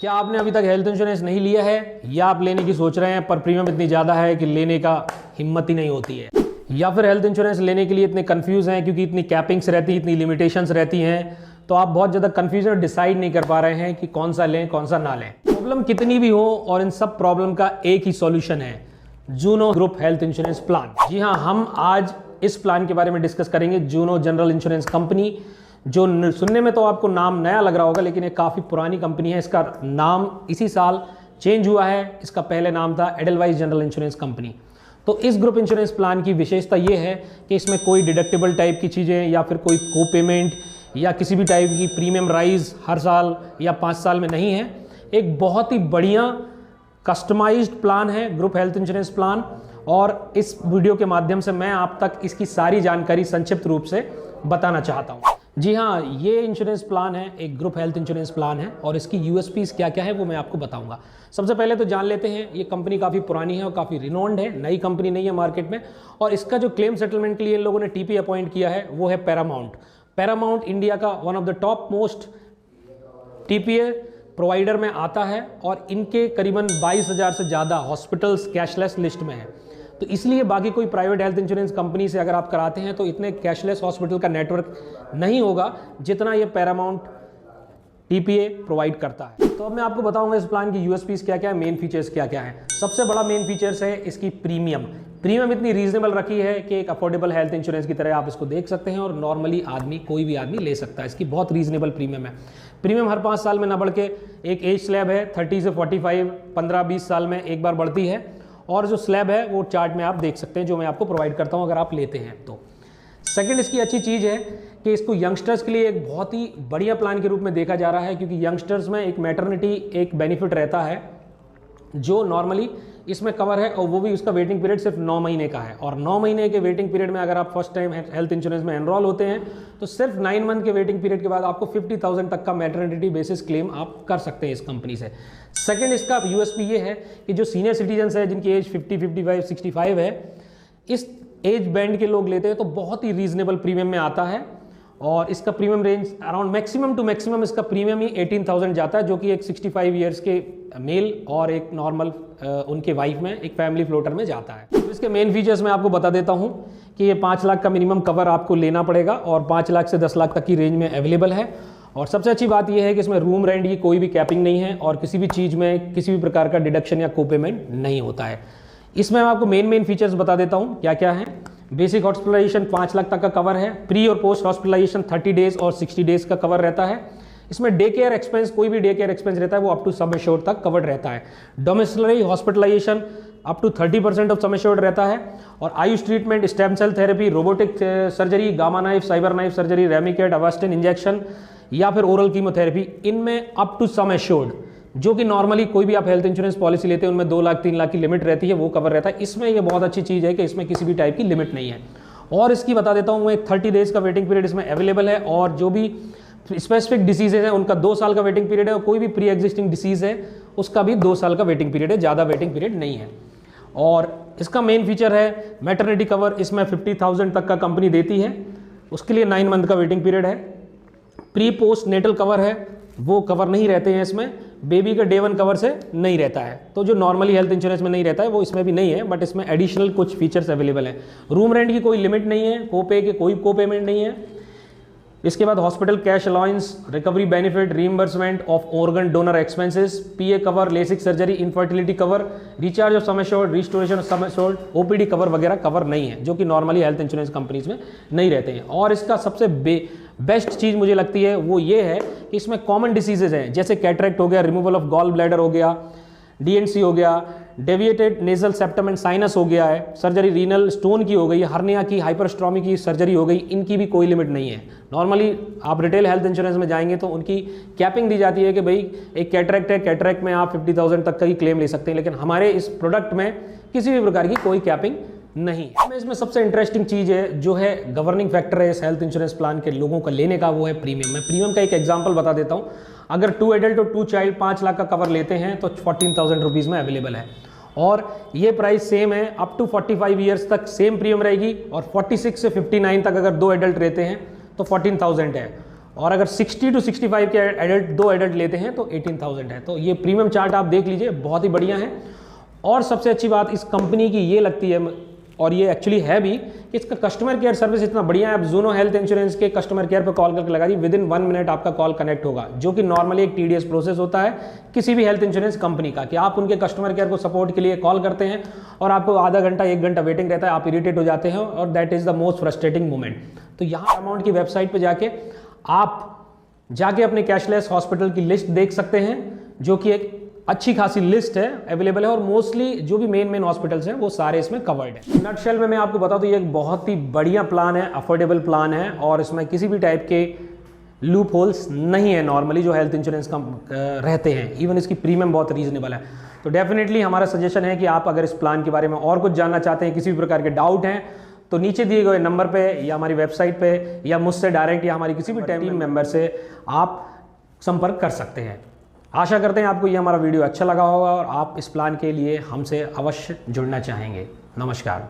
क्या आपने अभी तक हेल्थ इंश्योरेंस नहीं लिया है या आप लेने की सोच रहे हैं पर प्रीमियम इतनी ज़्यादा है कि लेने का हिम्मत ही नहीं होती है, या फिर हेल्थ इंश्योरेंस लेने के लिए इतने कंफ्यूज हैं क्योंकि इतनी कैपिंग्स रहती हैं, इतनी लिमिटेशंस रहती हैं, तो आप बहुत ज़्यादा कंफ्यूजन और डिसाइड नहीं कर पा रहे हैं कि कौन सा लें कौन सा ना लें। प्रॉब्लम कितनी भी हो और इन सब प्रॉब्लम का एक ही सॉल्यूशन है, Juno group health insurance plan. जी हाँ, हम आज इस प्लान के बारे में डिस्कस करेंगे। जूनो जनरल इंश्योरेंस कंपनी, जो सुनने में तो आपको नाम नया लग रहा होगा लेकिन ये काफ़ी पुरानी कंपनी है। इसका नाम इसी साल चेंज हुआ है। इसका पहले नाम था एडलवाइस जनरल इंश्योरेंस कंपनी। तो इस ग्रुप इंश्योरेंस प्लान की विशेषता ये है कि इसमें कोई डिडक्टेबल टाइप की चीज़ें या फिर कोई को पेमेंट या किसी भी टाइप की प्रीमियम राइज हर साल या 5 साल में नहीं है। एक बहुत ही बढ़िया कस्टमाइज्ड प्लान है ग्रुप हेल्थ इंश्योरेंस प्लान, और इस वीडियो के माध्यम से मैं आप तक इसकी सारी जानकारी संक्षिप्त रूप से बताना चाहता हूँ। जी हाँ, ये इंश्योरेंस प्लान है, एक ग्रुप हेल्थ इंश्योरेंस प्लान है और इसकी यूएसपीज क्या क्या है वो मैं आपको बताऊंगा। सबसे पहले तो जान लेते हैं, ये कंपनी काफ़ी पुरानी है और काफ़ी रिनोन्ड है, नई कंपनी नहीं है मार्केट में। और इसका जो क्लेम सेटलमेंट के लिए इन लोगों ने टीपी अपॉइंट किया है वो है पैरामाउंट। पैरामाउंट इंडिया का one of the top most TPA provider में आता है और इनके करीबन 22,000 से ज़्यादा हॉस्पिटल्स कैशलेस लिस्ट में है। तो इसलिए बाकी कोई प्राइवेट हेल्थ इंश्योरेंस कंपनी से अगर आप कराते हैं तो इतने कैशलेस हॉस्पिटल का नेटवर्क नहीं होगा जितना ये पैरामाउंट टीपीए प्रोवाइड करता है। तो अब मैं आपको बताऊंगा इस प्लान की यूएसपीज क्या क्या है, मेन फीचर्स क्या क्या है। सबसे बड़ा मेन फीचर्स है इसकी प्रीमियम इतनी रीजनेबल रखी है कि एक अफोर्डेबल हेल्थ इंश्योरेंस की तरह आप इसको देख सकते हैं और नॉर्मली आदमी कोई भी आदमी ले सकता है। इसकी बहुत रीजनेबल प्रीमियम है। प्रीमियम हर 5 साल में ना बढ़ के एक एज स्लैब है 30 से 45, 15-20 साल में एक बार बढ़ती है, और जो स्लैब है वो चार्ट में आप देख सकते हैं जो मैं आपको प्रोवाइड करता हूं अगर आप लेते हैं तो। सेकंड, इसकी अच्छी चीज़ है कि इसको यंगस्टर्स के लिए एक बहुत ही बढ़िया प्लान के रूप में देखा जा रहा है, क्योंकि यंगस्टर्स में एक मैटरनिटी एक बेनिफिट रहता है जो नॉर्मली इसमें कवर है, और वो भी उसका वेटिंग पीरियड सिर्फ 9 महीने का है। और 9 महीने के वेटिंग पीरियड में अगर आप फर्स्ट टाइम हेल्थ इंश्योरेंस में एनरोल होते हैं तो सिर्फ 9 मंथ के वेटिंग पीरियड के बाद आपको 50,000 तक का मैटरनिटी बेसिस क्लेम आप कर सकते हैं इस कंपनी से। सेकंड, इसका यूएसपी ये है कि जो सीनियर सिटीजन्स है जिनकी एज 50, 55, 65 है, इस एज बैंड के लोग लेते हैं तो बहुत ही रीजनेबल प्रीमियम में आता है। और इसका premium range around maximum to maximum इसका प्रीमियम ही 18,000 जाता है, जो कि एक 65 ईयर्स के मेल और एक नॉर्मल उनके वाइफ में एक फैमिली फ्लोटर में जाता है। तो इसके मेन फीचर्स मैं आपको बता देता हूं कि ये 5 लाख का मिनिमम कवर आपको लेना पड़ेगा और 5 लाख से 10 लाख तक की रेंज में अवेलेबल है। और सबसे अच्छी बात यह है कि इसमें रूम रेंट की कोई भी कैपिंग नहीं है और किसी भी चीज़ में किसी भी प्रकार का डिडक्शन या कोपेमेंट नहीं होता है। इसमें मैं आपको मेन फीचर्स बता देता हूँ क्या क्या है। बेसिक हॉस्पिटलाइजेशन 5 लाख तक का कवर है। प्री और पोस्ट हॉस्पिटलाइजेशन 30 डेज और 60 डेज का कवर रहता है। इसमें डे केयर एक्सपेंस, कोई भी डे केयर एक्सपेंस रहता है वो अप टू सम एश्योर्ड तक कवर्ड रहता है। Domiciliary hospitalisation up to 30% of sum assured रहता है। और AYUSH treatment, stem cell therapy, robotic surgery, gamma knife, cyber knife surgery, Remicade, Avastin injection या फिर ओरल कीमोथेरेपी, इनमें अप टू सम एश्योर्ड, जो कि नॉर्मली कोई भी आप हेल्थ इंश्योरेंस पॉलिसी लेते हैं उनमें 2 लाख 3 लाख की लिमिट रहती है, वो कवर रहता है। इसमें ये बहुत अच्छी चीज़ है कि इसमें किसी भी टाइप की लिमिट नहीं है। और इसकी बता देता हूँ मैं, 30 डेज का वेटिंग पीरियड इसमें अवेलेबल है। और जो भी स्पेसिफिक डिसीजेज हैं उनका 2 साल का वेटिंग पीरियड है, और कोई भी प्री एग्जिस्टिंग डिसीज है उसका भी 2 साल का वेटिंग पीरियड है, ज़्यादा वेटिंग पीरियड नहीं है। और इसका मेन फीचर है मैटरनिटी कवर, इसमें 50,000 तक का कंपनी देती है, उसके लिए 9 मंथ का वेटिंग पीरियड है। प्री पोस्ट नेटल कवर है, वो कवर नहीं रहते हैं इसमें, बेबी का डे 1 कवर से नहीं रहता है। तो जो नॉर्मली हेल्थ इंश्योरेंस में नहीं रहता है वो इसमें भी नहीं है, बट इसमें एडिशनल कुछ फीचर्स अवेलेबल है। रूम रेंट की कोई लिमिट नहीं है, कोपे के कोई को पेमेंट नहीं है। इसके बाद hospital cash allowance, recovery benefit, reimbursement of organ donor expenses, PA cover, LASIK surgery, infertility cover, recharge of sum assured, restoration of sum assured, OPD cover वगैरह कवर नहीं है, जो कि नॉर्मली हेल्थ इंश्योरेंस कंपनीज में नहीं रहते हैं। और इसका सबसे बेस्ट चीज़ मुझे लगती है वो ये है कि इसमें कॉमन डिसीजेज हैं, जैसे कैटरेक्ट हो गया, रिमूवल ऑफ गॉल ब्लैडर हो गया, डीएनसी हो गया, deviated nasal septum and sinus हो गया है, सर्जरी रीनल स्टोन की हो गई, हर्निया की, हाइपरस्ट्रोमी की सर्जरी हो गई, इनकी भी कोई लिमिट नहीं है। नॉर्मली आप रिटेल हेल्थ इंश्योरेंस में जाएंगे तो उनकी कैपिंग दी जाती है कि भाई एक कैटरेक्ट है, कैटरेक्ट में आप 50,000 तक का ही क्लेम ले सकते हैं, लेकिन हमारे इस प्रोडक्ट में किसी भी प्रकार की कोई कैपिंग नहीं। इसमें सबसे इंटरेस्टिंग चीज़ है जो है गवर्निंग फैक्टर है इस हेल्थ इंश्योरेंस प्लान के लोगों का लेने का, वो है प्रीमियम। मैं प्रीमियम का एक एग्जांपल बता देता हूँ। अगर 2 एडल्ट और 2 चाइल्ड 5 लाख का कवर लेते हैं तो 14,000 रुपीज़ में अवेलेबल है। और ये प्राइस सेम है, अप टू 45 ईयर्स तक सेम प्रीमियम रहेगी। और 46 से 59 तक अगर 2 एडल्ट रहते हैं तो 14,000 है। और अगर 60 to 65 के एडल्ट, 2 एडल्ट लेते हैं तो 18,000 है। तो ये प्रीमियम चार्ट आप देख लीजिए, बहुत ही बढ़िया है। और सबसे अच्छी बात इस कंपनी की ये लगती है, और ये एक्चुअली है भी, कि इसका कस्टमर केयर सर्विस इतना बढ़िया है। आप ज़ूनो हेल्थ इंश्योरेंस के कस्टमर केयर पर कॉल करके लगा दी, विदिन 1 मिनट आपका कॉल कनेक्ट होगा, जो कि नॉर्मली एक टीडीएस प्रोसेस होता है किसी भी हेल्थ इंश्योरेंस कंपनी का, कि आप उनके कस्टमर केयर को सपोर्ट के लिए कॉल करते हैं और आपको आधा घंटा 1 घंटा वेटिंग रहता है, आप इरिटेट हो जाते हैं, और that is the most frustrating moment. तो यहाँ अमाउंट की वेबसाइट पर जाके अपने कैशलेस हॉस्पिटल की लिस्ट देख सकते हैं, जो कि एक अच्छी खासी लिस्ट है, अवेलेबल है, और मोस्टली जो भी मेन हॉस्पिटल्स हैं वो सारे इसमें कवर्ड है। नटशेल में मैं आपको बताऊं तो ये एक बहुत ही बढ़िया प्लान है, अफोर्डेबल प्लान है, और इसमें किसी भी टाइप के लूप होल्स नहीं है नॉर्मली जो हेल्थ इंश्योरेंस का रहते हैं। इवन इसकी प्रीमियम बहुत रीजनेबल है। तो डेफिनेटली हमारा सजेशन है कि आप अगर इस प्लान के बारे में और कुछ जानना चाहते हैं, किसी भी प्रकार के डाउट हैं, तो नीचे दिए गए नंबर पे या हमारी वेबसाइट पे या मुझसे डायरेक्ट या हमारी किसी भी टीम मेंबर से आप संपर्क कर सकते हैं। आशा करते हैं आपको ये हमारा वीडियो अच्छा लगा होगा और आप इस प्लान के लिए हमसे अवश्य जुड़ना चाहेंगे। नमस्कार।